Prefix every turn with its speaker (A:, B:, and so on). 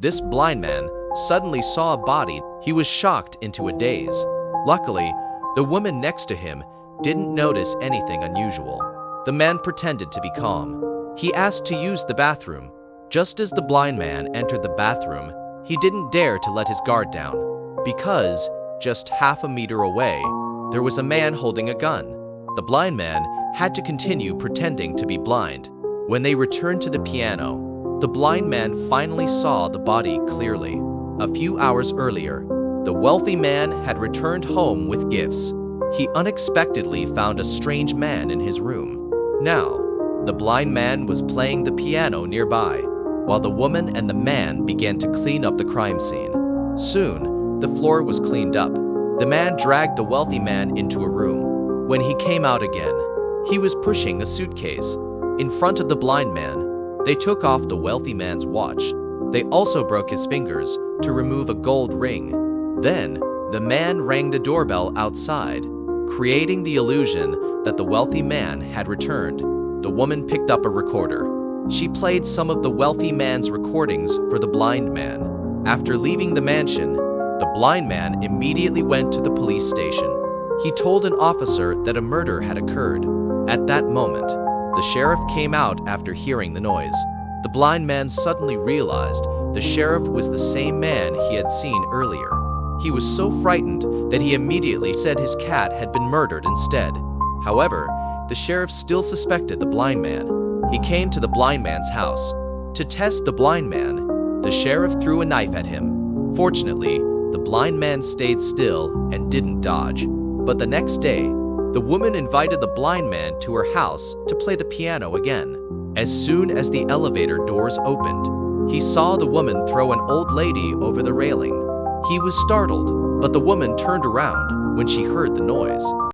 A: This blind man suddenly saw a body. He was shocked into a daze. Luckily, the woman next to him didn't notice anything unusual. The man pretended to be calm. He asked to use the bathroom. Just as the blind man entered the bathroom, he didn't dare to let his guard down, because just half a meter away, there was a man holding a gun. The blind man had to continue pretending to be blind. When they returned to the piano, the blind man finally saw the body clearly. A few hours earlier, the wealthy man had returned home with gifts. He unexpectedly found a strange man in his room. Now, the blind man was playing the piano nearby, while the woman and the man began to clean up the crime scene. Soon, the floor was cleaned up. The man dragged the wealthy man into a room. When he came out again, he was pushing a suitcase. In front of the blind man, they took off the wealthy man's watch. They also broke his fingers to remove a gold ring. Then, the man rang the doorbell outside, creating the illusion that the wealthy man had returned. The woman picked up a recorder. She played some of the wealthy man's recordings for the blind man. After leaving the mansion, the blind man immediately went to the police station. He told an officer that a murder had occurred. At that moment, the sheriff came out after hearing the noise. The blind man suddenly realized the sheriff was the same man he had seen earlier. He was so frightened that he immediately said his cat had been murdered instead. However, the sheriff still suspected the blind man. He came to the blind man's house. To test the blind man, the sheriff threw a knife at him. Fortunately, the blind man stayed still and didn't dodge. But the next day, the woman invited the blind man to her house to play the piano again. As soon as the elevator doors opened, he saw the woman throw an old lady over the railing. He was startled, but the woman turned around when she heard the noise.